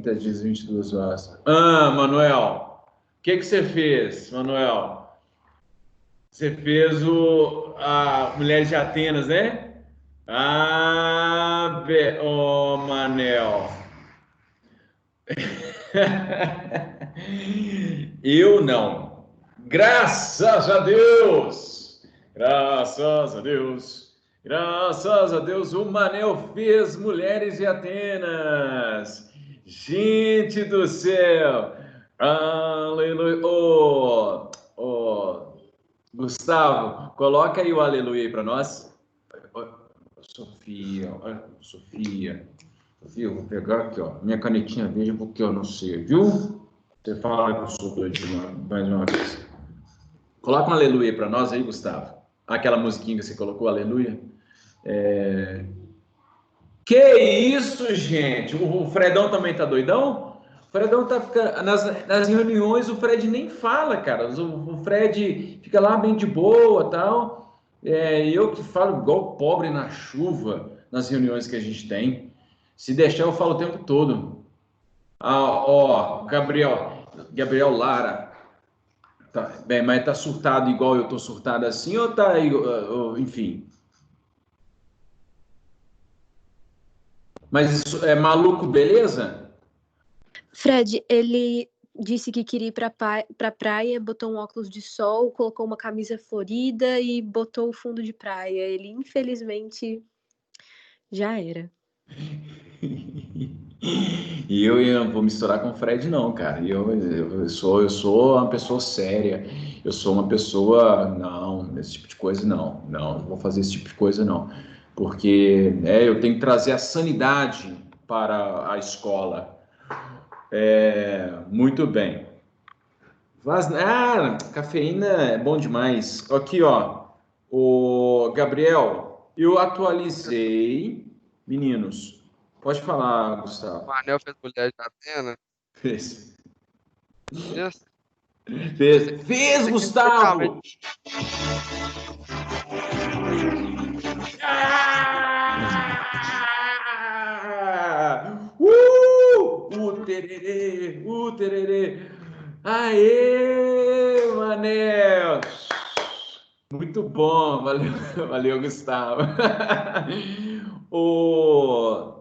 até dias 22 horas. Ah, Manuel, o que você fez, Manuel? Você fez a Mulheres de Atenas, né? Manel. Eu não. Graças a Deus! Graças a Deus! Graças a Deus, o Manel fez Mulheres de Atenas. Gente do céu! Aleluia! Gustavo, coloca aí o aleluia aí para nós. Sofia, Sofia, eu vou pegar aqui, ó, minha canetinha verde, porque eu não sei, viu? Você fala que eu sou doido mais uma vez. Coloca um aleluia para nós aí, Gustavo. Aquela musiquinha que você colocou, aleluia. Que isso, gente? O Fredão também tá doidão? O Fredão tá ficando. Nas reuniões, o Fred nem fala, cara. O Fred fica lá bem de boa tal. Eu que falo igual pobre na chuva nas reuniões que a gente tem. Se deixar, eu falo o tempo todo. Ó, Gabriel Lara. Tá, bem, mas tá surtado igual eu tô surtado assim, ou tá aí, enfim. Mas isso é maluco, beleza? Fred, ele disse que queria ir pra praia, botou um óculos de sol, colocou uma camisa florida e botou o fundo de praia. Ele, infelizmente, já era. E eu não vou misturar com o Fred, não, cara. Eu sou uma pessoa séria. Eu sou uma pessoa. Não, esse tipo de coisa não. Não vou fazer esse tipo de coisa, não. Porque eu tenho que trazer a sanidade para a escola. Muito bem. Cafeína é bom demais. Aqui, ó. O Gabriel, eu atualizei. Meninos, pode falar, O Gustavo. Manel fez Mulheres de Atenas. Fez. Yes. Fez, Esse aqui realmente Gustavo! Tererê, tererê. Aê, Manel! Muito bom, valeu, valeu, Gustavo. o,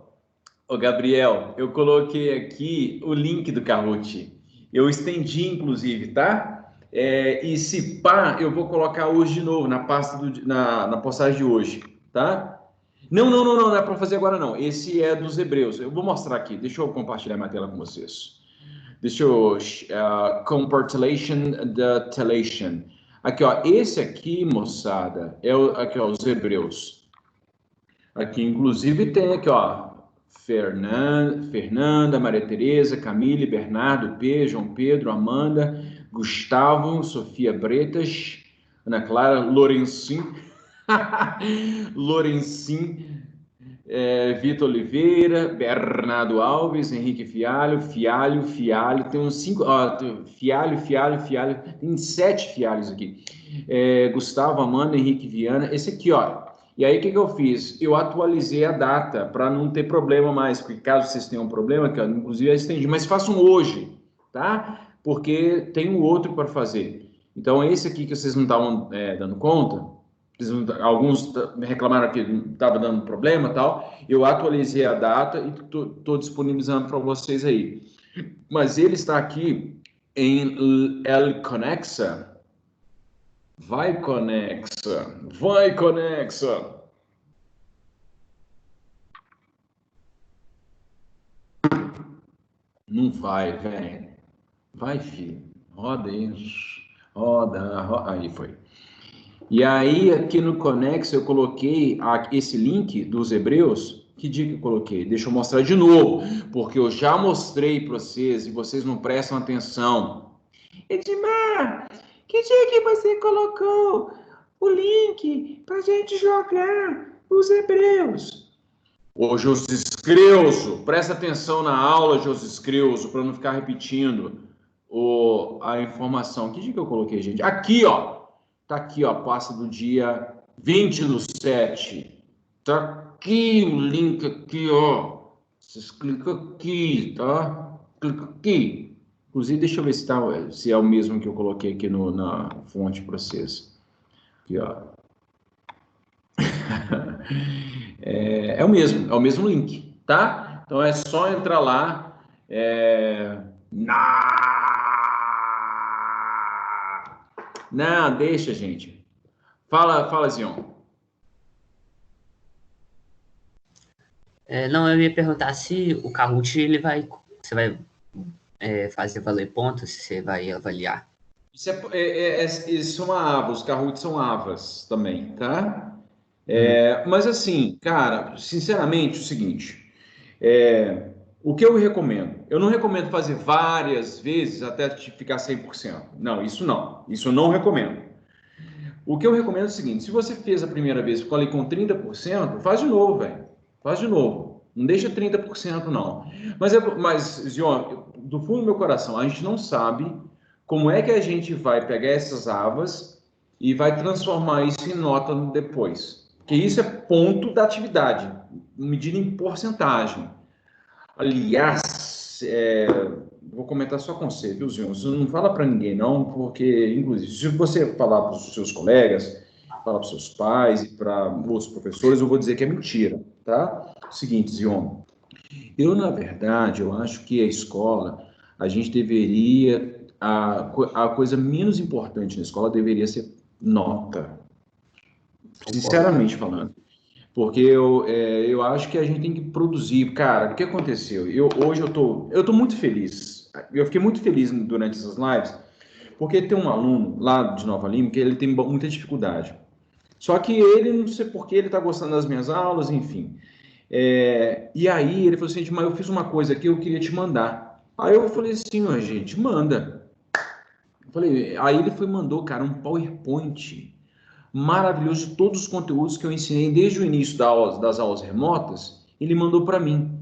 o Gabriel, eu coloquei aqui o link do Kahoot. Eu estendi, inclusive, tá? E se pá, eu vou colocar hoje de novo na pasta na postagem de hoje, tá? Não é para fazer agora não. Esse é dos Hebreus. Eu vou mostrar aqui. Deixa eu compartilhar minha tela com vocês. Deixa eu compartilhation da telation. Aqui, ó, esse aqui, moçada, aqui, ó, os Hebreus. Aqui, inclusive, tem aqui, ó, Fernanda, Maria Tereza, Camille, Bernardo, P, João Pedro, Amanda, Gustavo, Sofia Bretas, Ana Clara, Lorencin, Lorencin, Vitor Oliveira, Bernardo Alves, Henrique Fialho, tem uns 5, Fialho, tem 7 Fialhos aqui. Gustavo, Amanda, Henrique Viana, esse aqui, ó. E aí, o que eu fiz? Eu atualizei a data para não ter problema mais, porque caso vocês tenham um problema, que eu, inclusive eu estendi, mas façam hoje, tá? Porque tem um outro para fazer. Então, esse aqui que vocês não estavam dando conta, alguns reclamaram que estava dando problema e tal. Eu atualizei a data e estou disponibilizando para vocês aí. Mas ele está aqui em El Conexa. Vai, Conexa! Vai, Conexa! Não vai, velho. Vai, filho. Roda aí. Roda. Aí foi. E aí, aqui no Conex, eu coloquei esse link dos Hebreus. Que dia que eu coloquei? Deixa eu mostrar de novo, porque eu já mostrei para vocês e vocês não prestam atenção. Edmar, que dia que você colocou o link para gente jogar os Hebreus? Ô, José Creuso, presta atenção na aula, José Creuso, para não ficar repetindo a informação. Que dia que eu coloquei, gente? Aqui, ó. Tá aqui, ó, passa do dia 20/7. Tá aqui o link aqui, ó. Vocês clicam aqui, tá? Aqui. Inclusive, deixa eu ver se é o mesmo que eu coloquei aqui na fonte para vocês. Aqui, ó. É o mesmo link, tá? Então é só entrar lá. Não, deixa, gente. Fala, Zion. Não, eu ia perguntar se o Kahoot, você vai fazer valer pontos, se você vai avaliar. Isso são avas, os Kahoot são avas também, tá? Mas assim, cara, sinceramente, o seguinte, o que eu recomendo? Eu não recomendo fazer várias vezes até ficar 100%. Não, isso eu não recomendo. O que eu recomendo é o seguinte, se você fez a primeira vez e ficou ali com 30%, faz de novo, velho. Faz de novo. Não deixa 30%, não. Mas, Zion, do fundo do meu coração, a gente não sabe como é que a gente vai pegar essas avas e vai transformar isso em nota depois. Porque isso é ponto da atividade, medida em porcentagem. Aliás, vou comentar só com você, viu, Zion? Você não fala para ninguém, não, porque, inclusive, se você falar para os seus colegas, falar para os seus pais e para os professores, eu vou dizer que é mentira, tá? Seguinte, Zion, na verdade, eu acho que a escola, a gente deveria, a coisa menos importante na escola deveria ser nota, sinceramente falando. Porque eu acho que a gente tem que produzir. Cara, o que aconteceu? Hoje eu tô muito feliz. Eu fiquei muito feliz durante essas lives, porque tem um aluno lá de Nova Lima que ele tem muita dificuldade. Só que ele, não sei por que, ele tá gostando das minhas aulas, enfim. E aí ele falou assim, mas eu fiz uma coisa aqui, eu queria te mandar. Aí eu falei assim, ó, gente, manda. Aí ele mandou, cara, um PowerPoint maravilhoso de todos os conteúdos que eu ensinei desde o início das aulas remotas, ele mandou para mim.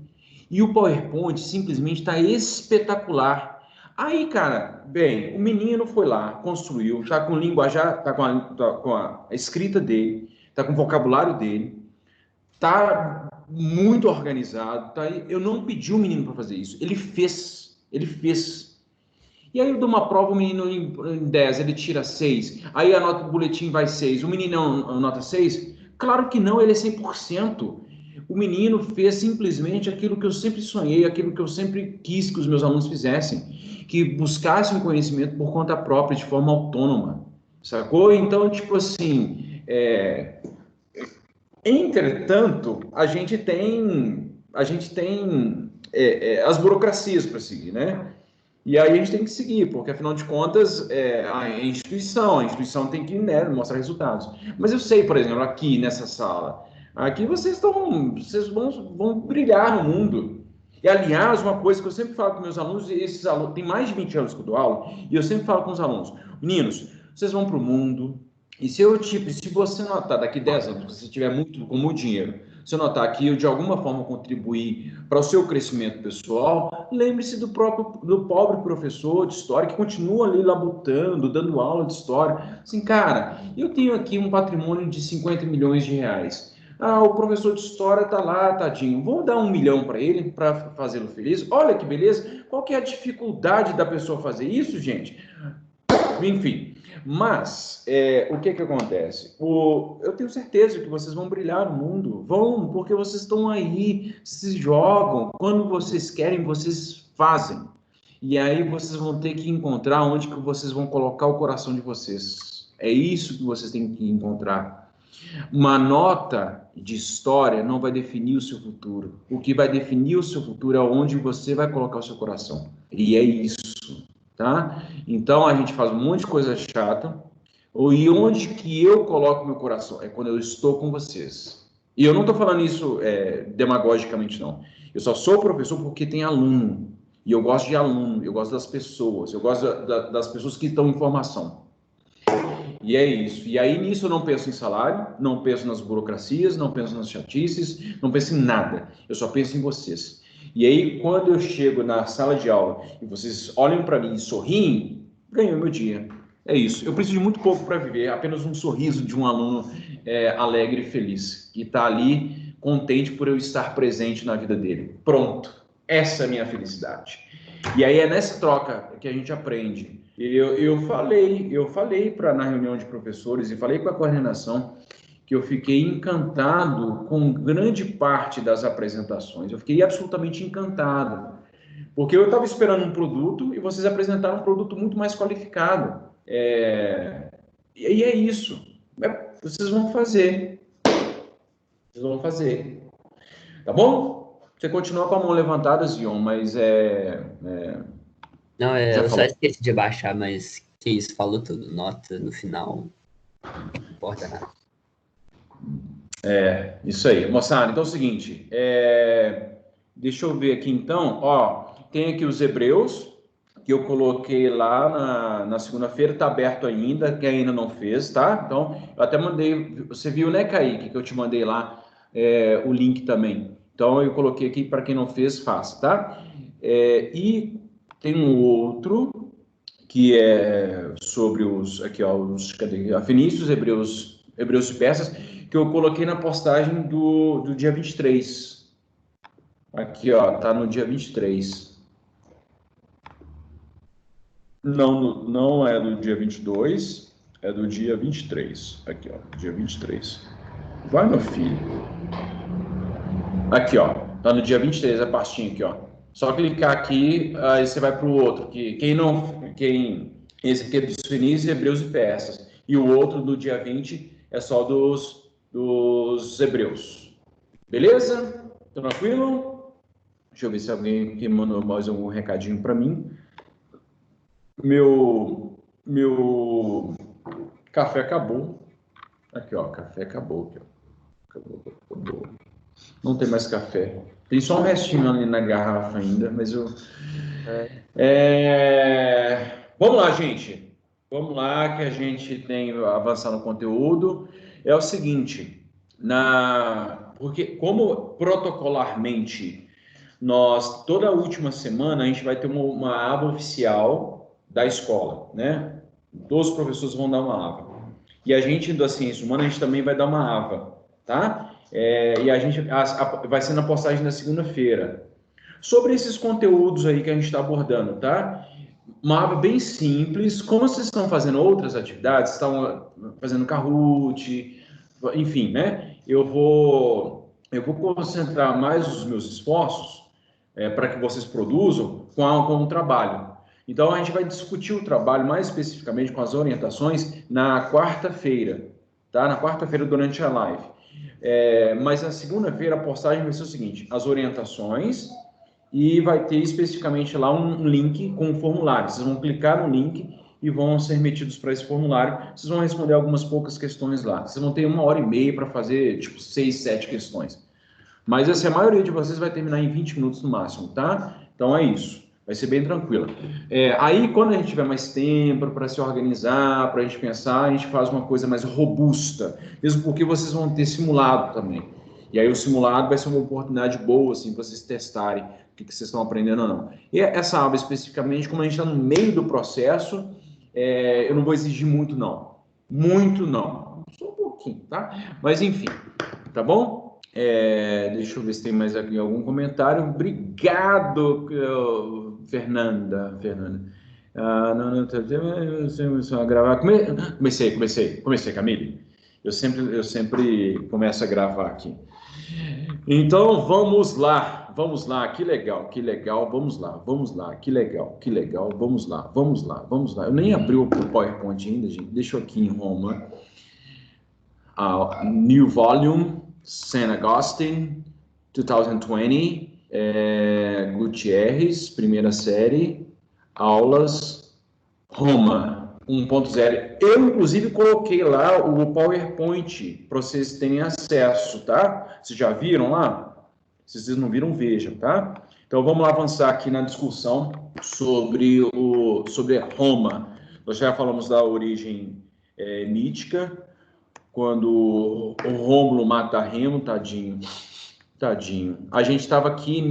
E o PowerPoint simplesmente está espetacular. Aí, cara, bem, o menino foi lá, construiu, está com o linguajar, está com a escrita dele, está com o vocabulário dele, está muito organizado. Tá aí. Eu não pedi o menino para fazer isso, ele fez. Ele fez. E aí eu dou uma prova, o menino em 10, ele tira 6. Aí a nota do boletim vai 6. O menino não nota 6? Claro que não, ele é 100%. O menino fez simplesmente aquilo que eu sempre sonhei, aquilo que eu sempre quis que os meus alunos fizessem, que buscassem um conhecimento por conta própria, de forma autônoma, sacou? Então, tipo assim, entretanto, a gente tem as burocracias para seguir, né? E aí a gente tem que seguir, porque afinal de contas a instituição tem que, né, mostrar resultados. Mas eu sei, por exemplo, aqui nessa sala, aqui vocês vão brilhar no mundo. E aliás, uma coisa que eu sempre falo com meus alunos, e esses alunos, tem mais de 20 anos que eu dou aula, e eu sempre falo com os alunos, meninos, vocês vão para o mundo, e se você notar daqui 10 anos, se você tiver com muito dinheiro, se eu notar que eu de alguma forma contribuir para o seu crescimento pessoal, lembre-se do pobre professor de história que continua ali labutando, dando aula de história. Assim, cara, eu tenho aqui um patrimônio de 50 milhões de reais. O professor de história tá lá, tadinho. Vou dar 1 milhão para ele, para fazê-lo feliz. Olha que beleza. Qual que é a dificuldade da pessoa fazer isso, gente? Enfim, mas o que acontece? Eu tenho certeza que vocês vão brilhar no mundo, vão, porque vocês estão aí, se jogam, quando vocês querem, vocês fazem. E aí vocês vão ter que encontrar onde que vocês vão colocar o coração de vocês. É isso que vocês têm que encontrar. Uma nota de história não vai definir o seu futuro. O que vai definir o seu futuro é onde você vai colocar o seu coração. E é isso. Tá? Então a gente faz um monte de coisa chata, e onde que eu coloco meu coração? É quando eu estou com vocês. E eu não estou falando isso demagogicamente, não. Eu só sou professor porque tem aluno. E eu gosto de aluno, eu gosto das pessoas, eu gosto das pessoas que estão em formação. E é isso. E aí nisso eu não penso em salário, não penso nas burocracias, não penso nas chatices, não penso em nada. Eu só penso em vocês. E aí, quando eu chego na sala de aula e vocês olham para mim e sorriem, ganhou meu dia. É isso. Eu preciso de muito pouco para viver, apenas um sorriso de um aluno alegre e feliz, que está ali contente por eu estar presente na vida dele. Pronto. Essa é a minha felicidade. E aí é nessa troca que a gente aprende. Eu falei na reunião de professores e falei com a coordenação que eu fiquei encantado com grande parte das apresentações. Eu fiquei absolutamente encantado, porque eu estava esperando um produto e vocês apresentaram um produto muito mais qualificado. E é isso. Vocês vão fazer. Vocês vão fazer. Tá bom? Você continua com a mão levantada, Zion, mas Não, já eu só falou. esqueci de baixar, mas que isso, falou tudo. Nota no final. Não importa nada. Isso aí. Moçada, então é o seguinte. Deixa eu ver aqui então. Ó, tem aqui os Hebreus, que eu coloquei lá na segunda-feira, tá aberto ainda, quem ainda não fez, tá? Então, eu até mandei. Você viu, né, Kaique, que eu te mandei lá o link também. Então, eu coloquei aqui para quem não fez, faça, tá? E tem um outro que é sobre aqui, ó, cadê? A Fenícios, Hebreus e Persas, que eu coloquei na postagem do dia 23. Aqui, ó, tá no dia 23. Não é do dia 22, é do dia 23. Aqui, ó, dia 23. Vai, meu filho. Aqui, ó, tá no dia 23, a pastinha aqui, ó. Só clicar aqui, aí você vai para o outro. Esse aqui é dos Fenícios, Hebreus e Persas. E o outro, do dia 20, é só dos Hebreus. Beleza? Tranquilo? Deixa eu ver se alguém aqui mandou mais algum recadinho para mim. Meu café acabou. Aqui, ó, café acabou. Aqui, ó. Acabou. Não tem mais café. Tem só um restinho ali na garrafa ainda, mas eu... Vamos lá, gente. Vamos lá, que a gente tem avançar no conteúdo. É o seguinte, porque como protocolarmente toda última semana a gente vai ter uma aba oficial da escola, né? Todos os professores vão dar uma aba. E a gente da ciência humana, a gente também vai dar uma aba, tá? E a gente vai ser na postagem da segunda-feira. Sobre esses conteúdos aí que a gente está abordando, tá? Uma aba bem simples. Como vocês estão fazendo outras atividades, estão fazendo Kahoot, enfim, né? Eu vou concentrar mais os meus esforços para que vocês produzam com o trabalho. Então, a gente vai discutir o trabalho mais especificamente com as orientações na quarta-feira, tá? Na quarta-feira durante a live. Mas na segunda-feira a postagem vai ser o seguinte: as orientações, e vai ter especificamente lá um link com um formulário. Vocês vão clicar no link e vão ser metidos para esse formulário. Vocês vão responder algumas poucas questões lá. Vocês vão ter 1h30 para fazer, tipo, 6, 7 questões. Mas assim, a maioria de vocês vai terminar em 20 minutos no máximo, tá? Então é isso. Vai ser bem tranquilo. Aí, quando a gente tiver mais tempo para se organizar, para a gente pensar, a gente faz uma coisa mais robusta. Mesmo porque vocês vão ter simulado também. E aí o simulado vai ser uma oportunidade boa, assim, para vocês testarem o que vocês estão aprendendo ou não. E essa aba, especificamente, como a gente está no meio do processo, eu não vou exigir muito, não. Muito, não. Só um pouquinho, tá? Mas, enfim, tá bom? Deixa eu ver se tem mais aqui algum comentário. Obrigado, Fernanda. Não, a gravar. Comecei, Camille. Eu sempre começo a gravar aqui. Então, vamos lá, que legal, vamos lá, que legal, vamos lá. Eu nem abri o PowerPoint ainda, gente, deixa eu aqui em Roma. New Volume, St. Augustine, 2020, Gutierrez, primeira série, aulas, Roma, 1.0. Eu, inclusive, coloquei lá o PowerPoint para vocês terem acesso, tá? Vocês já viram lá? Se vocês não viram, vejam, tá? Então, vamos lá avançar aqui na discussão sobre Roma. Nós já falamos da origem mítica, quando o Rômulo mata Remo, tadinho. A gente estava aqui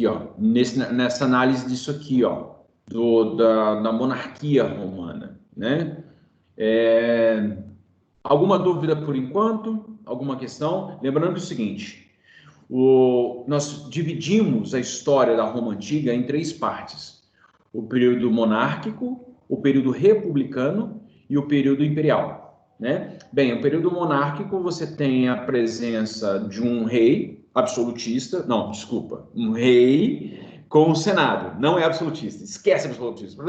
ó, nessa análise disso aqui, ó, da monarquia romana, né? Alguma dúvida por enquanto? Alguma questão? Lembrando que é o seguinte, Nós dividimos a história da Roma Antiga em 3 partes: o período monárquico, o período republicano e o período imperial, né? Bem, o período monárquico você tem a presença de um rei absolutista, não, desculpa, um rei com o Senado, não é absolutista, esquece absolutista.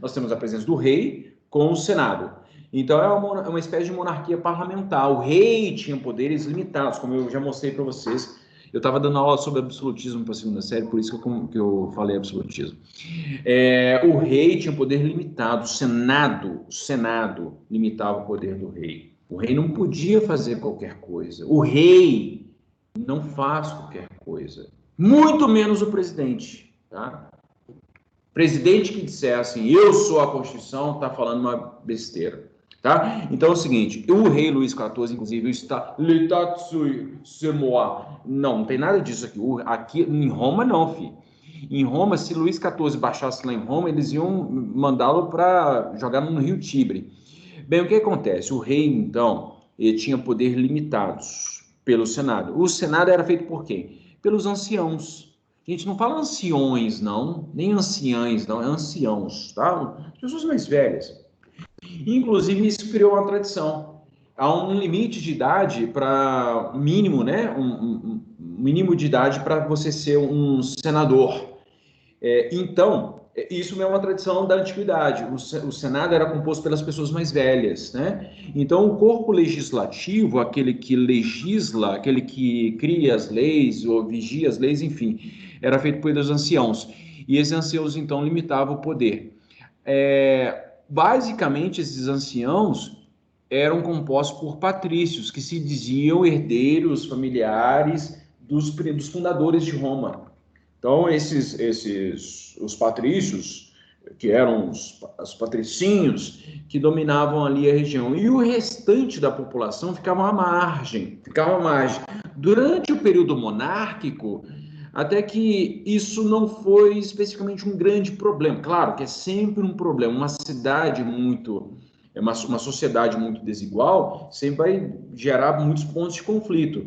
Nós temos a presença do rei com o Senado. Então, é uma espécie de monarquia parlamentar. O rei tinha poderes limitados, como eu já mostrei para vocês. Eu estava dando aula sobre absolutismo para a segunda série, por isso que eu falei absolutismo. O rei tinha poder limitado, o Senado limitava o poder do rei. O rei não podia fazer qualquer coisa. O rei não faz qualquer coisa. Muito menos o presidente, tá? Presidente que disser assim, eu sou a Constituição, está falando uma besteira. Tá? Então é o seguinte, o rei Luís XIV, inclusive, está não tem nada disso aqui. Aqui em Roma, não, filho. Em Roma, se Luís XIV baixasse lá em Roma, eles iam mandá-lo para jogar no Rio Tibre. Bem, o que acontece? O rei, então, ele tinha poder limitados pelo Senado. O Senado era feito por quem? Pelos anciãos. A gente não fala anciões, não, nem anciães, não, é anciãos, tá? Pessoas mais velhas. Inclusive, isso criou uma tradição. Há um limite de idade para mínimo, né? Um mínimo de idade para você ser um senador. Então, isso é uma tradição da antiguidade. O Senado era composto pelas pessoas mais velhas, né? Então, o corpo legislativo, aquele que legisla, aquele que cria as leis ou vigia as leis, enfim, era feito pelos anciãos. E esses anciãos, então, limitavam o poder. Basicamente, esses anciãos eram compostos por patrícios, que se diziam herdeiros familiares dos fundadores de Roma. Então, os patrícios, que eram os patricinhos, que dominavam ali a região. E o restante da população ficava à margem. Durante o período monárquico, até que isso não foi especificamente um grande problema. Claro que é sempre um problema. Uma sociedade muito desigual sempre vai gerar muitos pontos de conflito.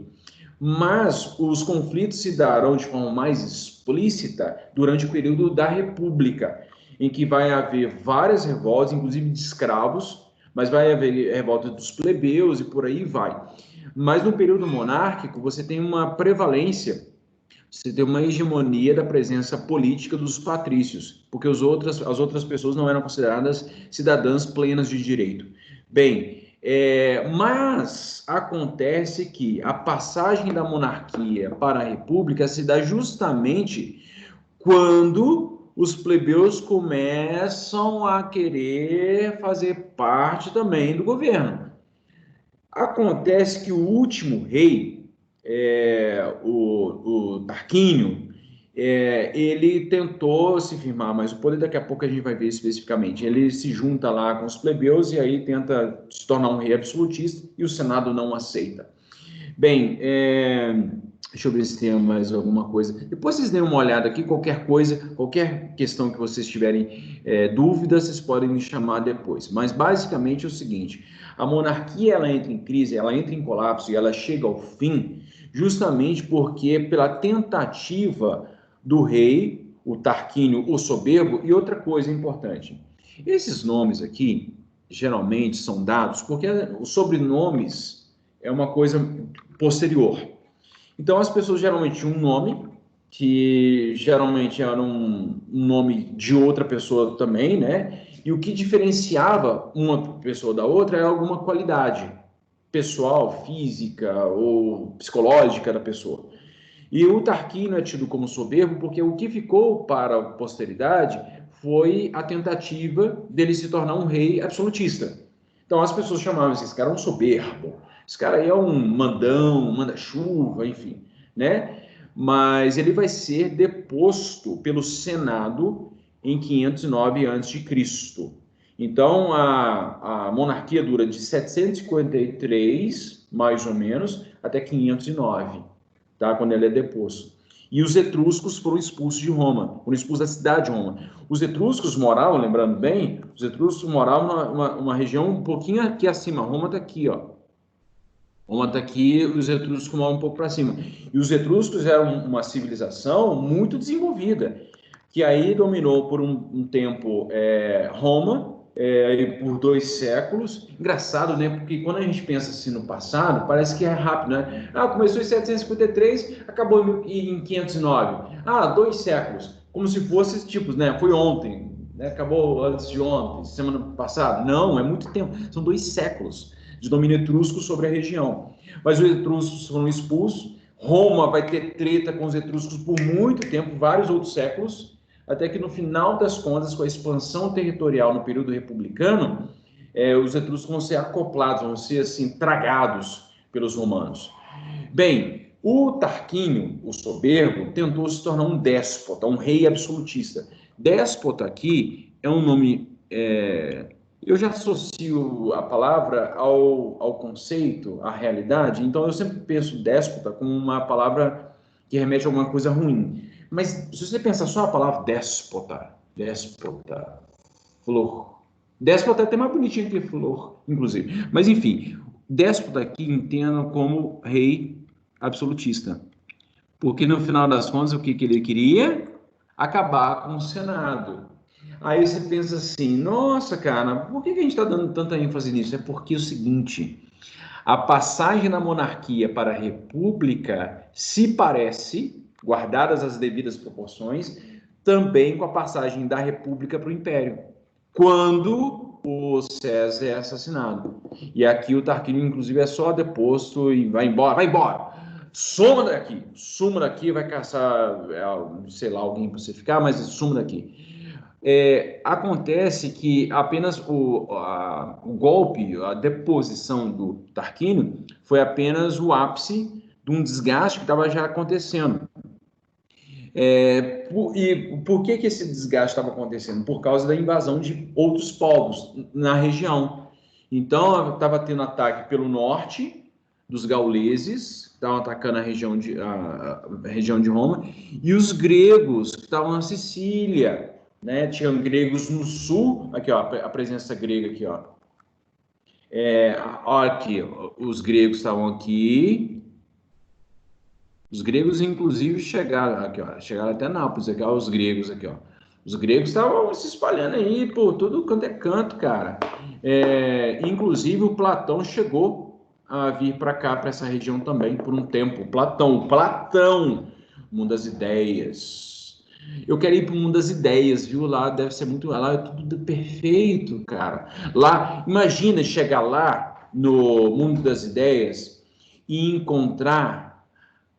Mas os conflitos se darão de forma mais explícita durante o período da República, em que vai haver várias revoltas, inclusive de escravos, mas vai haver revolta dos plebeus e por aí vai. Mas no período monárquico, você tem uma prevalência, você tem uma hegemonia da presença política dos patrícios, porque as outras pessoas não eram consideradas cidadãs plenas de direito. Bem, mas acontece que a passagem da monarquia para a república se dá justamente quando os plebeus começam a querer fazer parte também do governo. Acontece que o último rei, o Tarquínio, ele tentou se firmar mais o poder, daqui a pouco a gente vai ver especificamente. Ele se junta lá com os plebeus e aí tenta se tornar um rei absolutista e o Senado não aceita. Bem, deixa eu ver se tem mais alguma coisa. Depois vocês deem uma olhada aqui, qualquer coisa, qualquer questão que vocês tiverem dúvidas, vocês podem me chamar depois. Mas basicamente é o seguinte, a monarquia ela entra em crise, ela entra em colapso e ela chega ao fim justamente porque pela tentativa do rei, o Tarquínio, o Soberbo, e outra coisa importante. Esses nomes aqui, geralmente, são dados porque os sobrenomes é uma coisa posterior. Então, as pessoas geralmente tinham um nome, que geralmente era um nome de outra pessoa também, né? E o que diferenciava uma pessoa da outra era alguma qualidade pessoal, física ou psicológica da pessoa. E o Tarquínio é tido como soberbo porque o que ficou para a posteridade foi a tentativa dele se tornar um rei absolutista. Então as pessoas chamavam esse cara um soberbo, esse cara aí é um mandão, manda-chuva, enfim, né? Mas ele vai ser deposto pelo Senado em 509 a.C. Então a monarquia dura de 753, mais ou menos, até 509. Tá? Quando ele é deposto. E os etruscos foram expulsos de Roma, foram expulsos da cidade de Roma. Os etruscos moravam, lembrando bem, os etruscos moravam numa região um pouquinho aqui acima. Roma está aqui, ó. Roma está aqui, os etruscos vão um pouco para cima. E os etruscos eram uma civilização muito desenvolvida, que aí dominou por um tempo Roma, por 2 séculos. Engraçado, né? Porque quando a gente pensa assim no passado, parece que é rápido, né? Começou em 753, acabou em 509. 2 séculos. Como se fosse, tipo, né? Foi ontem, né? Acabou antes de ontem, semana passada. Não, é muito tempo. São 2 séculos de domínio etrusco sobre a região. Mas os etruscos foram expulsos. Roma vai ter treta com os etruscos por muito tempo, vários outros séculos, até que no final das contas, com a expansão territorial no período republicano, os etruscos vão ser acoplados, vão ser assim, tragados pelos romanos. Bem, o Tarquínio, o soberbo, tentou se tornar um déspota, um rei absolutista. Déspota aqui é um nome... eu já associo a palavra ao conceito, à realidade, então eu sempre penso déspota como uma palavra que remete a alguma coisa ruim. Mas se você pensar só a palavra déspota, flor. Déspota é até mais bonitinho que flor, inclusive. Mas enfim, déspota aqui entendo como rei absolutista. Porque no final das contas, o que ele queria? Acabar com o Senado. Aí você pensa assim, nossa, cara, por que a gente está dando tanta ênfase nisso? É porque é o seguinte, a passagem da monarquia para a república se parece, guardadas as devidas proporções, também com a passagem da república para o império, quando o César é assassinado. E aqui o Tarquínio, inclusive, é só deposto e vai embora. Suma daqui, vai caçar, sei lá, alguém para você ficar, mas suma daqui. Acontece que apenas o golpe, a deposição do Tarquínio, foi apenas o ápice de um desgaste que estava já acontecendo. E por que esse desgaste estava acontecendo? Por causa da invasão de outros povos na região. Então, estava tendo ataque pelo norte, dos gauleses, que estavam atacando a região de Roma, e os gregos, que estavam na Sicília. Né? Tinham gregos no sul, aqui ó, a presença grega aqui, ó. Olha aqui, os gregos estavam aqui. Os gregos, inclusive, chegaram aqui, ó, chegaram até Nápoles, aqui, ó, os gregos aqui, ó. Os gregos estavam se espalhando aí por tudo quanto é canto, cara. Inclusive, o Platão chegou a vir para cá, para essa região também, por um tempo. Platão, mundo das ideias. Eu quero ir para o mundo das ideias, viu? Lá deve ser muito... Lá é tudo perfeito, cara. Lá, imagina chegar lá no mundo das ideias e encontrar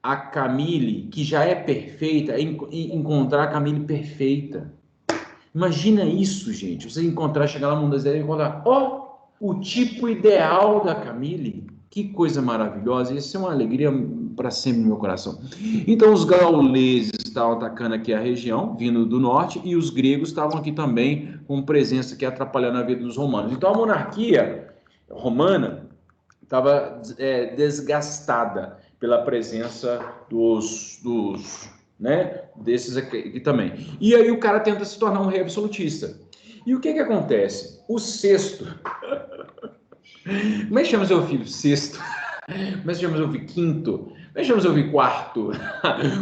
a Camille, que já é perfeita, e encontrar a Camille perfeita. Imagina isso, gente. Você chegar lá no mundo das ideias e encontrar, o tipo ideal da Camille. Que coisa maravilhosa. Isso é uma alegria para sempre no meu coração. Então, os gauleses estavam atacando aqui a região, vindo do norte, e os gregos estavam aqui também com presença aqui atrapalhando a vida dos romanos. Então, a monarquia romana estava desgastada pela presença desses aqui também. E aí o cara tenta se tornar um rei absolutista. E o que acontece? O sexto... Como é que chama seu filho? Sexto. Como é que chama seu filho? Quinto. Como é que chama seu filho? Quarto.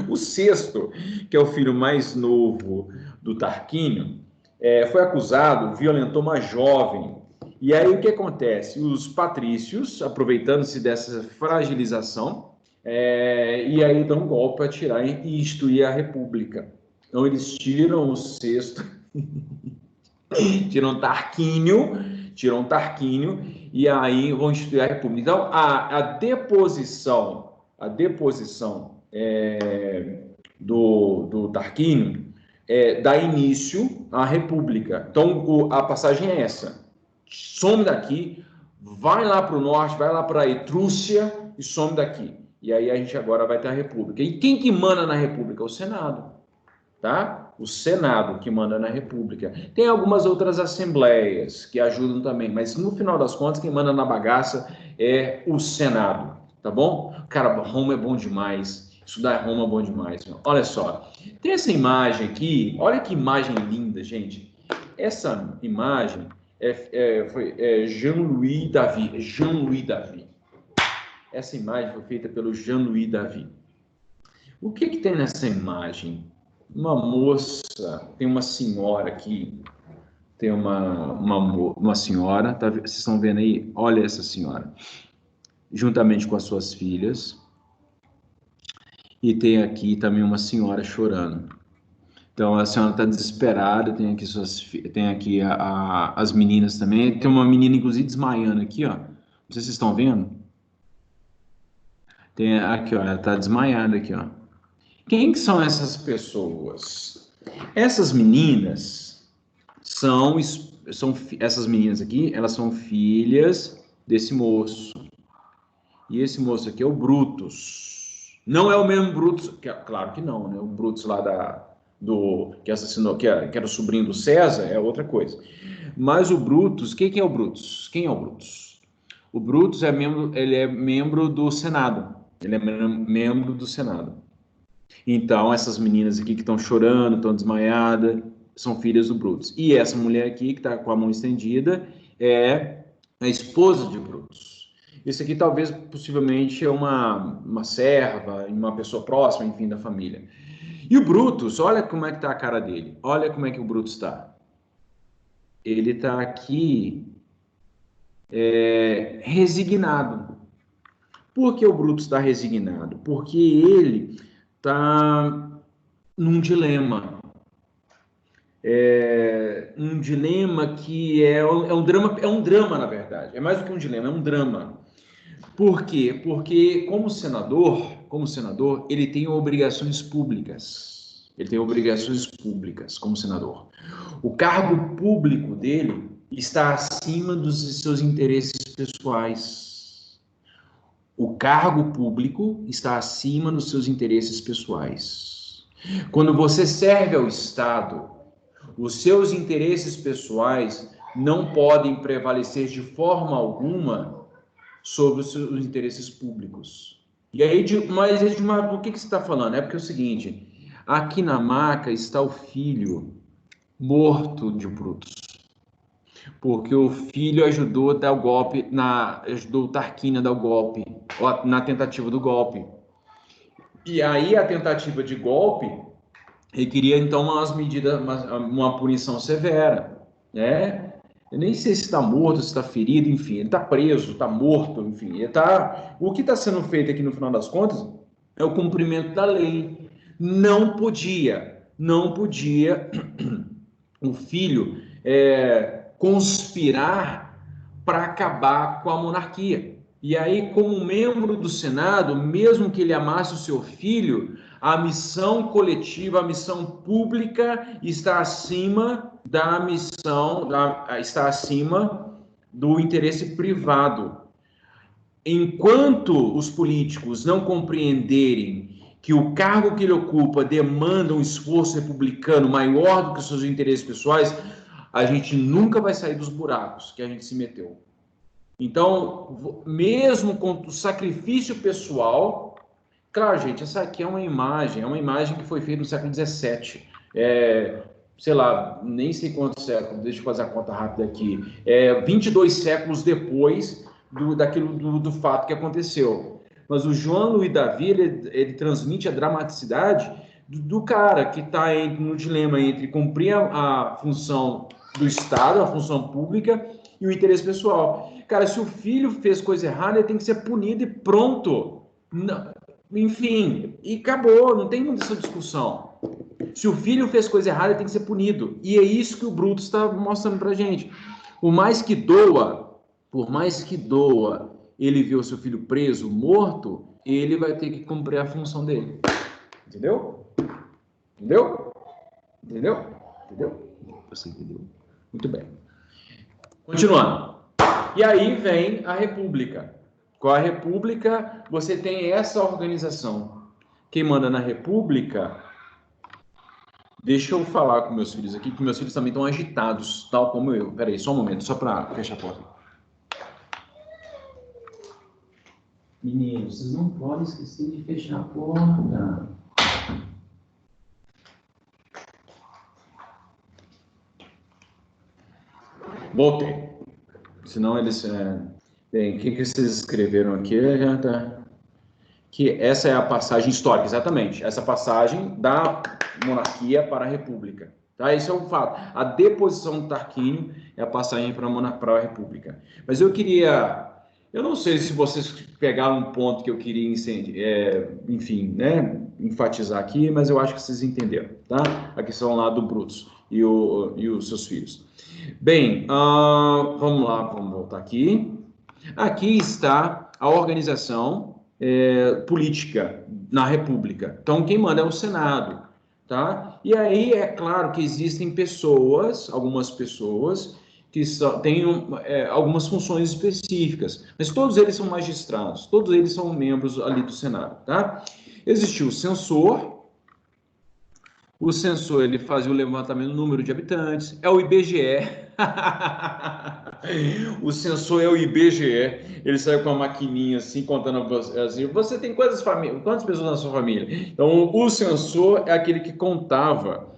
O sexto, que é o filho mais novo do Tarquínio, foi acusado, violentou uma jovem. E aí o que acontece? Os patrícios, aproveitando-se dessa fragilização, e aí dão um golpe para tirar e instituir a república. Então eles tiram o sexto, tiram Tarquínio, e aí vão instituir a república. Então, a deposição do Tarquínio dá início à república. Então, a passagem é essa. Some daqui, vai lá para o norte, vai lá para a Etrúcia e some daqui. E aí a gente agora vai ter a república. E quem que manda na república? O Senado, tá? O Senado que manda na república. Tem algumas outras assembleias que ajudam também, mas no final das contas quem manda na bagaça é o Senado, tá bom? Cara, Roma é bom demais. Estudar Roma é bom demais. Meu. Olha só, tem essa imagem aqui, olha que imagem linda, gente. Essa imagem foi Jean-Louis David. Essa imagem foi feita pelo Jean-Louis David. O que tem nessa imagem? Uma moça, tem uma senhora aqui, tem uma senhora, tá, vocês estão vendo aí? Olha essa senhora, juntamente com as suas filhas, e tem aqui também uma senhora chorando. Então a senhora está desesperada, tem aqui as meninas também, tem uma menina inclusive desmaiando aqui, ó. Não sei se vocês estão vendo. Tem aqui, ó, ela está desmaiada aqui, ó. Quem que são essas pessoas? Essas meninas essas meninas aqui, elas são filhas desse moço. E esse moço aqui é o Brutus. Não é o mesmo Brutus, claro que não, né? O Brutus lá que assassinou, que era o sobrinho do César, é outra coisa. Mas o Brutus, quem é o Brutus? Quem é o Brutus? O Brutus ele é membro do Senado. Ele é membro do Senado. Então, essas meninas aqui que estão chorando, estão desmaiadas, são filhas do Brutus. E essa mulher aqui, que está com a mão estendida, é a esposa de Brutus. Esse aqui, talvez, possivelmente, é uma serva, uma pessoa próxima, enfim, da família. E o Brutus, olha como é que está a cara dele. Olha como é que o Brutus está. Ele está aqui resignado. Por que o Brutus está resignado? Porque ele está num dilema. Um dilema que é um drama, na verdade. É mais do que um dilema, é um drama. Por quê? Porque como senador, ele tem obrigações públicas. Ele tem obrigações públicas como senador. O cargo público dele está acima dos seus interesses pessoais. O cargo público está acima dos seus interesses pessoais. Quando você serve ao Estado, os seus interesses pessoais não podem prevalecer de forma alguma sobre os seus interesses públicos. E aí, por que você está falando? É porque é o seguinte, aqui na maca está o filho morto de Brutus. Porque o filho ajudou a dar o golpe, ajudou o Tarquínio a dar o golpe, na tentativa do golpe. E aí a tentativa de golpe requeria então uma punição severa, né? Eu nem sei se está morto, se está ferido, enfim, ele está preso, está morto, enfim, o que está sendo feito aqui no final das contas é o cumprimento da lei. Não podia o filho conspirar para acabar com a monarquia. E aí, como membro do Senado, mesmo que ele amasse o seu filho, a missão coletiva, a missão pública está acima da missão, está acima do interesse privado. Enquanto os políticos não compreenderem que o cargo que ele ocupa demanda um esforço republicano maior do que os seus interesses pessoais, a gente nunca vai sair dos buracos que a gente se meteu. Então, mesmo com o sacrifício pessoal, claro, gente, essa aqui é uma imagem que foi feita no século XVII. Sei lá, nem sei quantos séculos, deixa eu fazer a conta rápida aqui. 22 séculos depois do fato que aconteceu. Mas o Jean-Louis David, ele transmite a dramaticidade do cara que está no dilema entre cumprir a função do Estado, a função pública, e o interesse pessoal. Cara, se o filho fez coisa errada, ele tem que ser punido e pronto. Não, enfim, e acabou, não tem muita essa discussão. Se o filho fez coisa errada, ele tem que ser punido. E é isso que o Brutus está mostrando pra gente. Por mais que doa ele ver o seu filho preso, morto, ele vai ter que cumprir a função dele. Entendeu? Você entendeu? Muito bem. Continuando. E aí vem a República. Com a República, você tem essa organização. Quem manda na República... Deixa eu falar com meus filhos aqui, porque meus filhos também estão agitados, tal como eu. Peraí, só um momento, só para fechar a porta. Meninos, vocês não podem esquecer de fechar a porta. Voltei. Senão eles... Bem, o que vocês escreveram aqui? Que essa é a passagem histórica, exatamente. Essa passagem da monarquia para a república. Tá? Esse é o fato. A deposição do Tarquínio é a passagem para a república. Mas eu não sei se vocês pegaram um ponto que eu queria enfim, né, enfatizar aqui, mas eu acho que vocês entenderam, tá? A questão lá do Brutus e os seus filhos. Bem, vamos lá, vamos voltar aqui. Aqui está a organização política na República. Então, quem manda é o Senado, tá? E aí, é claro que existem algumas pessoas, que têm algumas funções específicas, mas todos eles são magistrados, todos eles são membros ali do Senado, tá? Existiu o censor, ele fazia o levantamento do número de habitantes, é o IBGE. O censor é o IBGE, ele saiu com uma maquininha assim, contando assim, você tem quantas pessoas na sua família? Então, o censor é aquele que contava,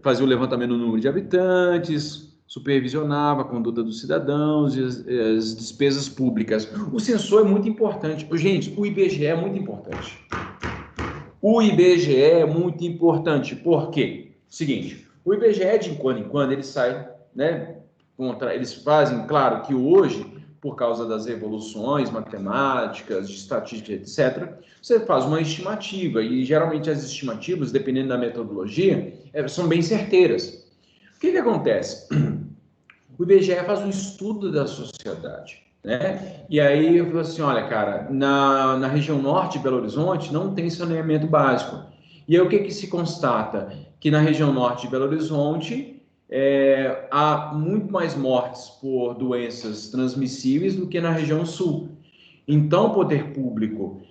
fazia o levantamento do número de habitantes, supervisionava a conduta dos cidadãos e as despesas públicas. O censor é muito importante. Gente, o IBGE é muito importante. O IBGE é muito importante. Por quê? Seguinte, o IBGE, de quando em quando, ele sai, né? Eles fazem, claro, que hoje, por causa das evoluções matemáticas, de estatística, etc., você faz uma estimativa, e geralmente as estimativas, dependendo da metodologia, são bem certeiras. O que acontece? O IBGE faz um estudo da sociedade, né? E aí eu falo assim, olha, cara, na região norte de Belo Horizonte não tem saneamento básico. E aí o que se constata? Que na região norte de Belo Horizonte há muito mais mortes por doenças transmissíveis do que na região sul. Então, poder público,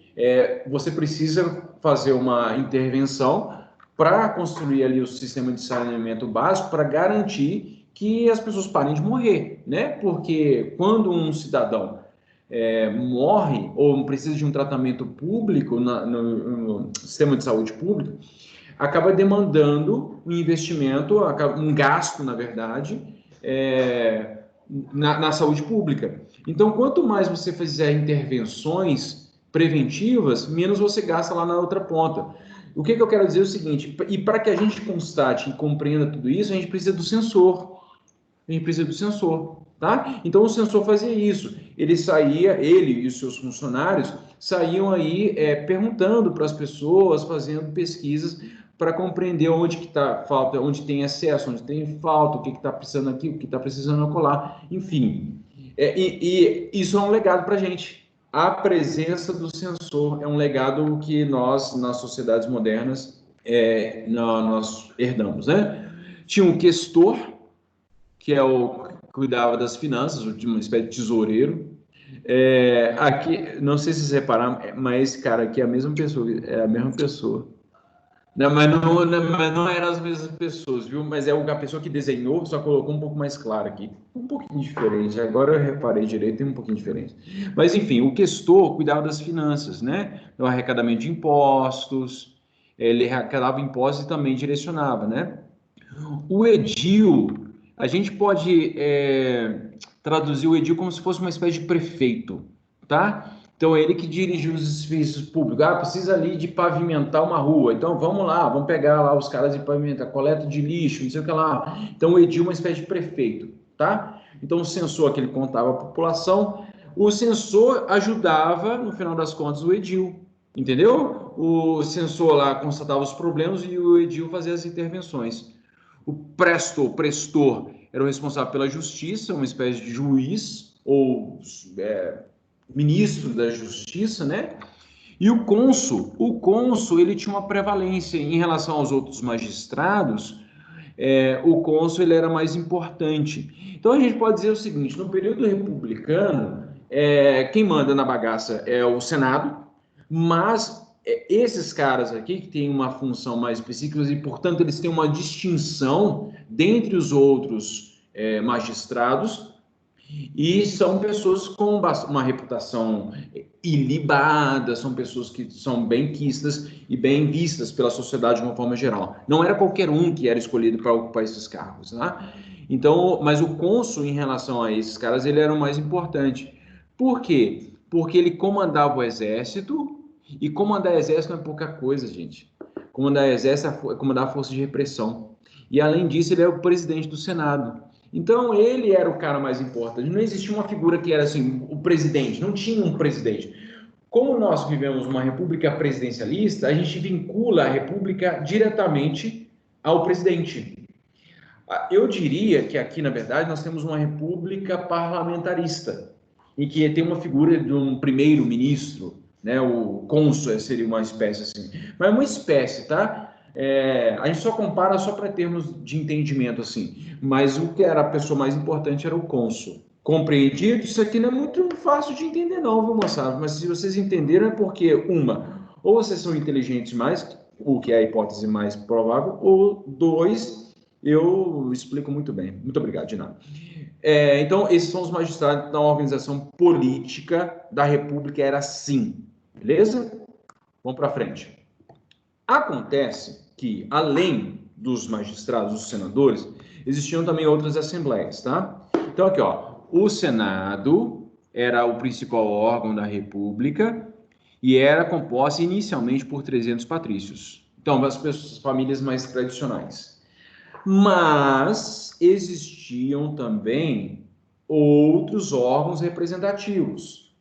você precisa fazer uma intervenção para construir ali o sistema de saneamento básico para garantir que as pessoas parem de morrer, né? Porque quando um cidadão morre ou precisa de um tratamento público no sistema de saúde público, acaba demandando um investimento, um gasto, na verdade, na saúde pública. Então, quanto mais você fizer intervenções preventivas, menos você gasta lá na outra ponta. O que eu quero dizer é o seguinte, e para que a gente constate e compreenda tudo isso, a gente precisa do sensor. Tá? Então, o sensor fazia isso. Ele e os seus funcionários saíam aí perguntando para as pessoas, fazendo pesquisas para compreender onde que está falta, onde tem excesso, onde tem falta, o que está precisando aqui, o que está precisando acolá, enfim. E isso é um legado para a gente. A presença do sensor é um legado que nós, nas sociedades modernas, nós herdamos, né? Tinha um questor, que cuidava das finanças, uma espécie de tesoureiro. Aqui, não sei se vocês repararam, mas esse cara aqui é a mesma pessoa. Não, mas não eram as mesmas pessoas, viu? Mas a pessoa que desenhou, só colocou um pouco mais claro aqui. Um pouquinho diferente. Agora eu reparei direito, tem um pouquinho diferente. Mas, enfim, o questor cuidava das finanças, né? O arrecadamento de impostos, ele arrecadava impostos e também direcionava, né? O edil, a gente pode traduzir o edil como se fosse uma espécie de prefeito, tá? Então, é ele que dirige os serviços públicos. Precisa ali de pavimentar uma rua. Então, vamos lá, vamos pegar lá os caras de pavimentar, coleta de lixo, não sei o que lá. Então, o edil é uma espécie de prefeito, tá? Então, o censor que ele contava a população, o censor ajudava, no final das contas, o edil, entendeu? O censor lá constatava os problemas e o edil fazia as intervenções. O prestor era o responsável pela justiça, uma espécie de juiz ou ministro da justiça, né? E o cônsul ele tinha uma prevalência em relação aos outros magistrados. O cônsul ele era mais importante. Então a gente pode dizer o seguinte: no período republicano, quem manda na bagaça é o Senado, mas esses caras aqui que têm uma função mais específica e, portanto, eles têm uma distinção dentre os outros magistrados e são pessoas com uma reputação ilibada, são pessoas que são bem quistas e bem vistas pela sociedade de uma forma geral. Não era qualquer um que era escolhido para ocupar esses cargos, né? Então, mas o cônsul, em relação a esses caras, ele era o mais importante. Por quê? Porque ele comandava o exército, e comandar exército não é pouca coisa, gente. Comandar exército é comandar a força de repressão. E, além disso, ele é o presidente do Senado. Então, ele era o cara mais importante. Não existia uma figura que era assim, o presidente. Não tinha um presidente. Como nós vivemos uma república presidencialista, a gente vincula a república diretamente ao presidente. Eu diria que aqui, na verdade, nós temos uma república parlamentarista, em que tem uma figura de um primeiro-ministro, né? O cônsul seria uma espécie assim. Mas é uma espécie, tá? A gente só compara só para termos de entendimento, assim. Mas o que era a pessoa mais importante era o cônsul. Compreendido? Isso aqui não é muito fácil de entender, não, viu, moçada? Mas se vocês entenderam, é porque, ou vocês são inteligentes mais, o que é a hipótese mais provável, ou dois, eu explico muito bem. Muito obrigado, de nada. Então, esses são os magistrados da organização política da República, era assim. Beleza? Vamos para frente. Acontece que, além dos magistrados, dos senadores, existiam também outras assembleias, tá? Então, aqui, ó, o Senado era o principal órgão da República e era composto inicialmente por 300 patrícios. Então, as famílias mais tradicionais. Mas existiam também outros órgãos representativos,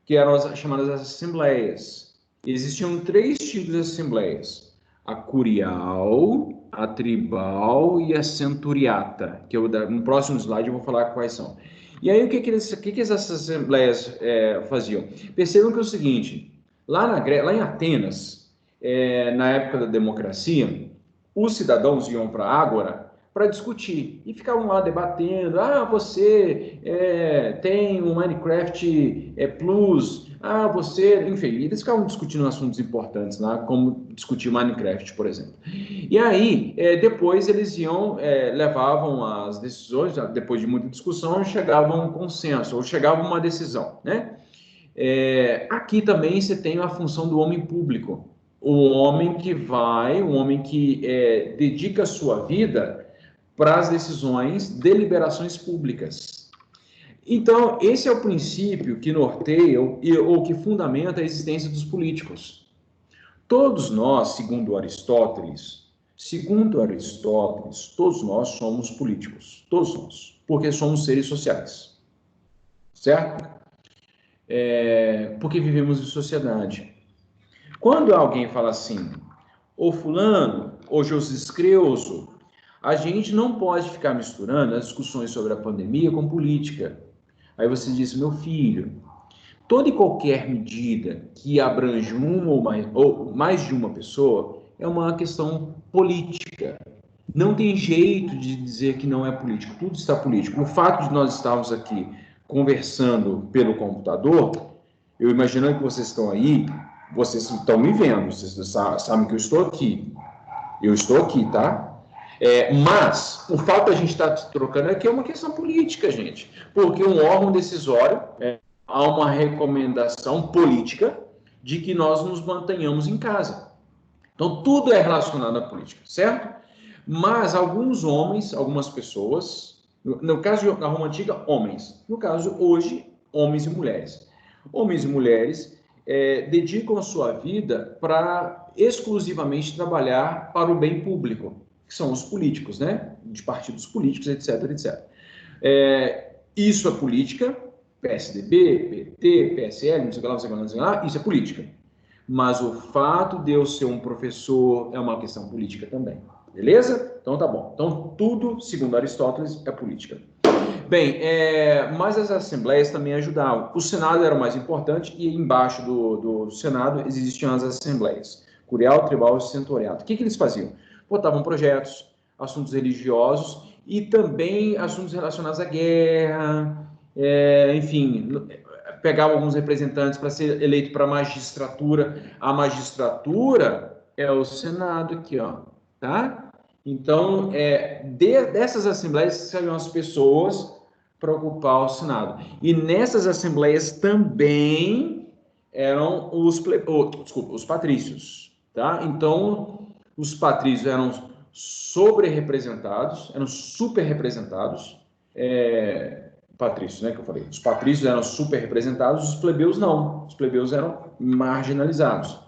que eram as chamadas assembleias. Existiam 3 tipos de assembleias: a curial, a tribal e a centuriata, que no próximo slide eu vou falar quais são. E aí, o que essas assembleias faziam? Percebam que é o seguinte, lá em Atenas, na época da democracia, os cidadãos iam para a Ágora para discutir e ficavam lá debatendo. Você tem um Minecraft Plus, você... Enfim, eles ficavam discutindo assuntos importantes lá, como discutir Minecraft, por exemplo. E aí, depois eles levavam as decisões, depois de muita discussão, chegavam a um consenso, ou chegavam a uma decisão, né? Aqui também você tem a função do homem público. O homem que dedica a sua vida para as decisões, deliberações públicas. Então, esse é o princípio que norteia ou que fundamenta a existência dos políticos. Todos nós, segundo Aristóteles, todos nós somos políticos. Todos nós. Porque somos seres sociais. Certo? Porque vivemos em sociedade. Quando alguém fala assim, ô fulano, ô José Creuso, a gente não pode ficar misturando as discussões sobre a pandemia com política. Aí você diz, meu filho, toda e qualquer medida que abrange uma ou mais de uma pessoa é uma questão política. Não tem jeito de dizer que não é político, tudo está político. O fato de nós estarmos aqui conversando pelo computador, eu imagino que vocês estão aí, vocês estão me vendo, vocês sabem que eu estou aqui. Eu estou aqui, tá? Mas o fato de a gente estar trocando aqui é uma questão política, gente. Porque um órgão decisório, há uma recomendação política de que nós nos mantenhamos em casa. Então, tudo é relacionado à política, certo? Mas alguns homens, algumas pessoas, no caso da Roma Antiga, homens. No caso, hoje, homens e mulheres. Homens e mulheres dedicam a sua vida para exclusivamente trabalhar para o bem público, que são os políticos, né? De partidos políticos, etc, etc. Isso é política, PSDB, PT, PSL, não sei lá, isso é política. Mas o fato de eu ser um professor é uma questão política também. Beleza? Então tá bom. Então tudo, segundo Aristóteles, é política. Bem, mas as assembleias também ajudavam. O Senado era o mais importante e embaixo do Senado existiam as assembleias. Curial, tribal e centuriato. O que eles faziam? Votavam projetos, assuntos religiosos e também assuntos relacionados à guerra, enfim, pegavam alguns representantes para ser eleito para a magistratura. A magistratura é o Senado aqui, ó, tá? Então, dessas assembleias saíam as pessoas para ocupar o Senado. E nessas assembleias também eram os patrícios, tá? Então, os patrícios eram sobre-representados, eram super-representados, patrícios, né, que eu falei. Os patrícios eram super representados, os plebeus não. Os plebeus eram marginalizados.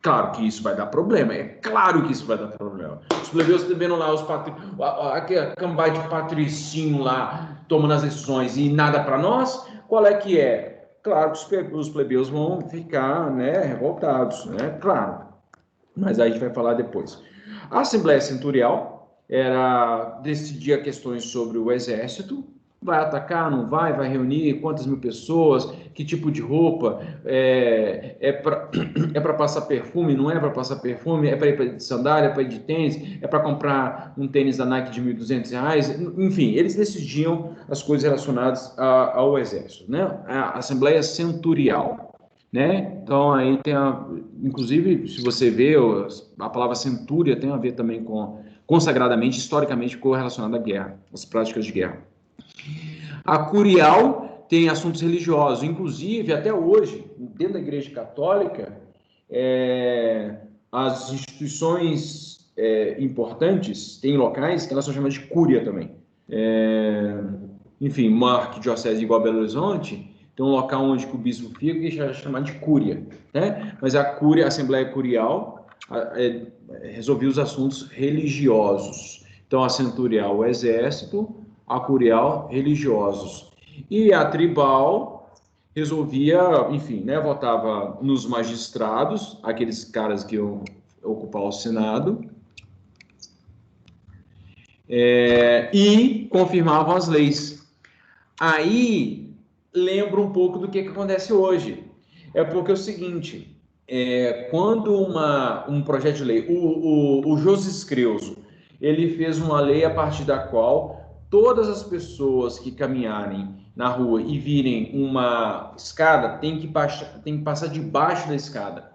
Claro que isso vai dar problema, é claro que isso vai dar problema. Os plebeus vendo lá os patrícios, aquele cambai de patricinho lá, tomando as decisões e nada para nós, qual é que é? Claro que os plebeus vão ficar, né, revoltados, né, claro. Mas aí a gente vai falar depois. A Assembleia Centurial decidia questões sobre o exército, vai atacar, não vai reunir quantas mil pessoas, que tipo de roupa, é para passar perfume, não é para passar perfume, é para ir de sandália, é para ir de tênis, é para comprar um tênis da Nike de R$ 1.200, enfim, eles decidiam as coisas relacionadas ao exército, né? A Assembleia Centurial. Né? Então, aí tem inclusive, se você vê, a palavra centúria tem a ver também consagradamente, historicamente, relacionada à guerra, às práticas de guerra. A curial tem assuntos religiosos, inclusive, até hoje, dentro da Igreja Católica, as instituições importantes têm locais que elas são chamadas de cúria também. Enfim, uma arquidiocese igual a Belo Horizonte, tem um local onde o bispo fica que é chamado de cúria, né? Mas a cúria, a Assembleia Curial, resolvia os assuntos religiosos. Então, a centurial, o exército, a curial, religiosos. E a tribal resolvia, enfim, né? Votava nos magistrados, aqueles caras que iam ocupar o Senado, e confirmavam as leis. Aí lembra um pouco do que acontece hoje. É porque é o seguinte, quando um projeto de lei, o José Creuso, ele fez uma lei a partir da qual todas as pessoas que caminharem na rua e virem uma escada tem que passar debaixo da escada.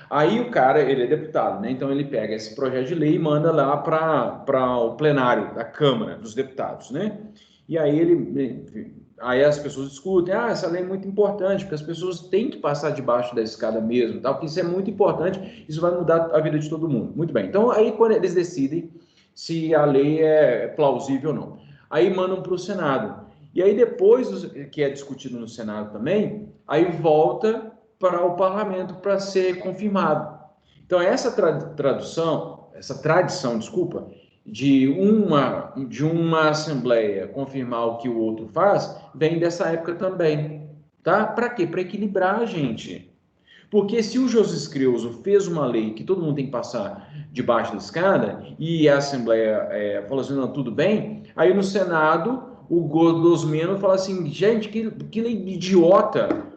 Aí o cara, ele é deputado, né? Então ele pega esse projeto de lei e manda lá para o plenário da Câmara dos Deputados, né? E aí aí as pessoas discutem, essa lei é muito importante, porque as pessoas têm que passar debaixo da escada mesmo, tá? Porque isso é muito importante, isso vai mudar a vida de todo mundo. Muito bem, então aí quando eles decidem se a lei é plausível ou não, aí mandam para o Senado. E aí depois que é discutido no Senado também, aí volta para o Parlamento para ser confirmado. Então essa tradição, desculpa, de uma assembleia confirmar o que o outro faz, vem dessa época também, tá? Para quê? Para equilibrar a gente. Porque se o José Creuso fez uma lei que todo mundo tem que passar debaixo da escada e a assembleia falou assim, não, tudo bem, aí no Senado o Gosmeno fala assim, gente, que lei idiota,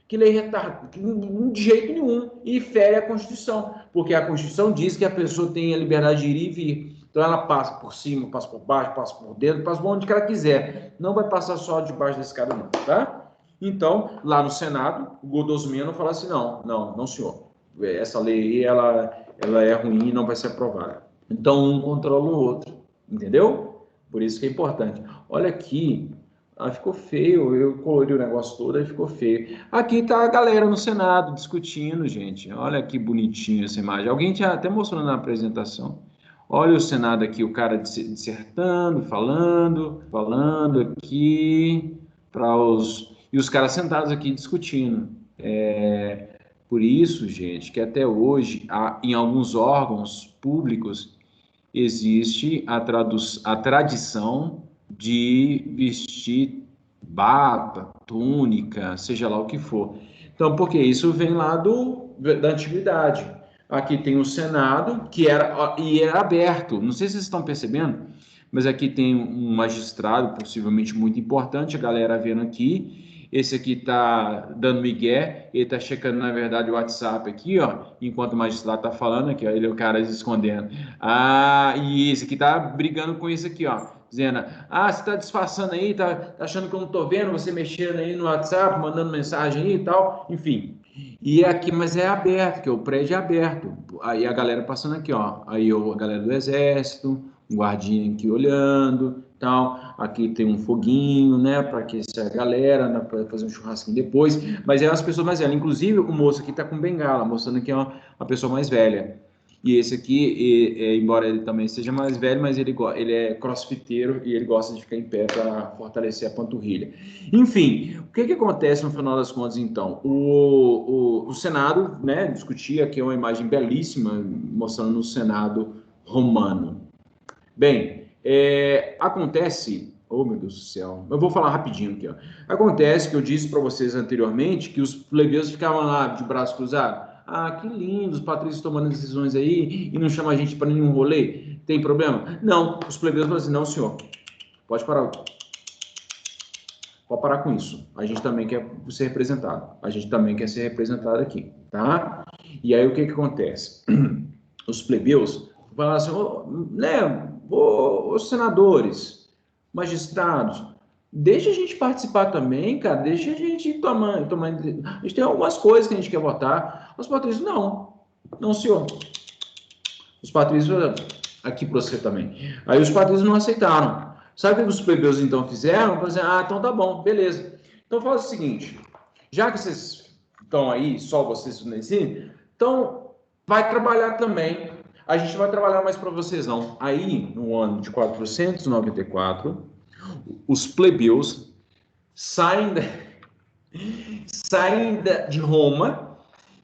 que lei retardada, de jeito nenhum, e fere a Constituição, porque a Constituição diz que a pessoa tem a liberdade de ir e vir. Então ela passa por cima, passa por baixo, passa por dentro, passa por onde que ela quiser. Não vai passar só debaixo da escada, não, tá? Então, lá no Senado, o Godosmeno fala assim, não, senhor. Essa lei aí, ela é ruim e não vai ser aprovada. Então, um controla o outro, entendeu? Por isso que é importante. Olha aqui, ficou feio, eu colori o negócio todo, aí ficou feio. Aqui tá a galera no Senado discutindo, gente. Olha que bonitinho essa imagem. Alguém tinha até mostrou na apresentação. Olha o Senado aqui, o cara dissertando, falando aqui e os caras sentados aqui discutindo. Por isso, gente, que até hoje, em alguns órgãos públicos, existe a tradição de vestir bata, túnica, seja lá o que for. Então, porque isso vem lá da antiguidade. Aqui tem o Senado, que era aberto. Não sei se vocês estão percebendo, mas aqui tem um magistrado, possivelmente muito importante, a galera vendo aqui. Esse aqui está dando migué, ele está checando, na verdade, o WhatsApp aqui, ó, enquanto o magistrado está falando aqui, ó, ele é o cara se escondendo. E esse aqui está brigando com esse aqui, ó, dizendo, você está disfarçando aí, tá achando que eu não estou vendo, você mexendo aí no WhatsApp, mandando mensagem aí e tal, enfim. E aqui, mas é aberto, que o prédio é aberto. Aí a galera passando aqui, ó. Aí a galera do Exército, um guardinha aqui olhando, tal. Aqui tem um foguinho, né, para aquecer a galera, né, para fazer um churrasquinho depois. Mas é as pessoas mais velhas. Inclusive, o moço aqui tá com bengala, mostrando que é uma pessoa mais velha. E esse aqui, embora ele também seja mais velho, mas ele é crossfiteiro e ele gosta de ficar em pé para fortalecer a panturrilha. Enfim, o que acontece no final das contas, então? O Senado, né, discutia, aqui é uma imagem belíssima, mostrando o Senado romano. Bem, acontece... Oh, meu Deus do céu. Eu vou falar rapidinho aqui, ó. Acontece que eu disse para vocês anteriormente que os plebeus ficavam lá de braço cruzado. Ah, que lindo, os patrícios tomando decisões aí e não chama a gente para nenhum rolê. Tem problema? Não. Os plebeus falam assim, não, senhor. Pode parar. Pode parar com isso. A gente também quer ser representado. A gente também quer ser representado aqui, tá? E aí o que acontece? Os plebeus falam assim, os senadores, magistrados, deixa a gente participar também, cara, deixa a gente tomar. A gente tem algumas coisas que a gente quer votar. Os patrícios, não, senhor. Os patrícios, aqui para você também. Aí os patrícios não aceitaram. Sabe o que os plebeus então fizeram? Falaram assim, então tá bom, beleza. Então faz o seguinte, já que vocês estão aí, só vocês nesse, então vai trabalhar também. A gente vai trabalhar mais para vocês não. Aí, no ano de 494, os plebeus saem de Roma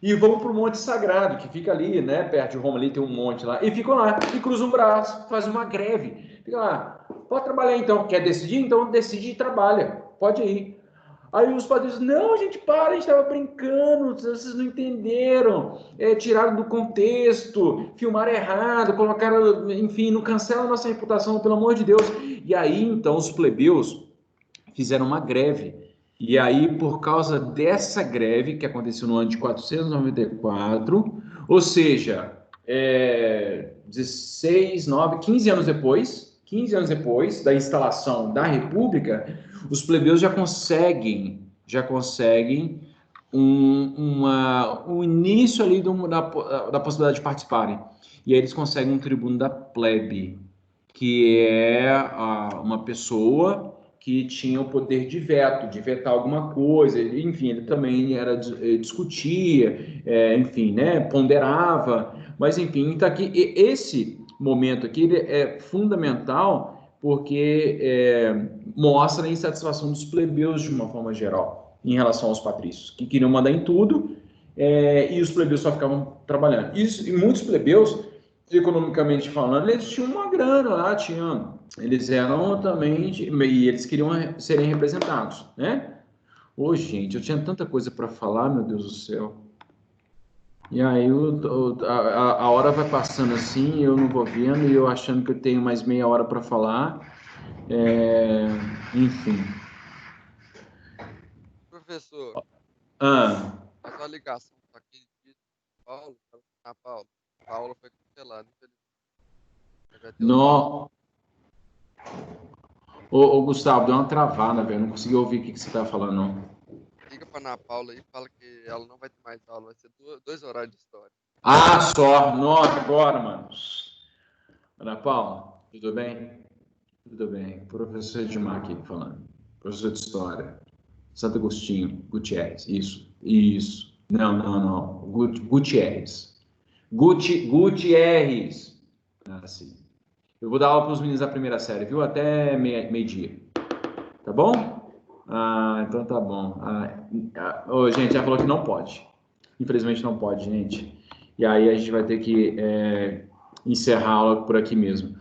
e vão para o Monte Sagrado, que fica ali, né, perto de Roma, ali tem um monte lá, e ficam lá, e cruzam o braço, fazem uma greve. Fica lá, pode trabalhar então, quer decidir? Então decide e trabalha, pode ir. Aí os padres, não, gente, para, a gente estava brincando, vocês não entenderam, tiraram do contexto, filmaram errado, colocaram, enfim, não cancela a nossa reputação, pelo amor de Deus. E aí, então, os plebeus fizeram uma greve. E aí, por causa dessa greve, que aconteceu no ano de 494, ou seja, 15 anos depois da instalação da República, os plebeus já conseguem um início ali da possibilidade de participarem. E aí eles conseguem um tribuno da plebe, que é uma pessoa que tinha o poder de veto, de vetar alguma coisa, enfim, ele também discutia, enfim, né, ponderava, mas enfim, então aqui, esse momento aqui ele é fundamental porque mostra a insatisfação dos plebeus de uma forma geral, em relação aos patrícios, que queriam mandar em tudo, e os plebeus só ficavam trabalhando. E muitos plebeus, economicamente falando, eles tinham uma grana lá, eles eram também, e eles queriam serem representados, né? Ô, gente, eu tinha tanta coisa para falar, meu Deus do céu. E aí a hora vai passando assim, eu não vou vendo, e eu achando que eu tenho mais meia hora para falar. Enfim. Professor, Ah, a sua ligação tá aqui de Paulo, a Paula foi cancelada, infelizmente. Vai ter no... Ô, Gustavo, deu uma travada, velho. Não consegui ouvir o que você tá falando, não. Liga pra Ana Paula e fala que ela não vai ter mais aula, vai ser 2 horários de história. Ah, só. Nossa, agora, mano. Ana Paula, tudo bem? Tudo bem. Professor Edmar aqui falando. Professor de História. Santo Agostinho, Gutierrez. Isso. Não. Gutierrez. Gutierrez. Ah, sim. Eu vou dar aula para os meninos da primeira série, viu? Até meio-dia. Tá bom? Ah, então tá bom. Gente, já falou que não pode. Infelizmente não pode, gente. E aí a gente vai ter que encerrar a aula por aqui mesmo.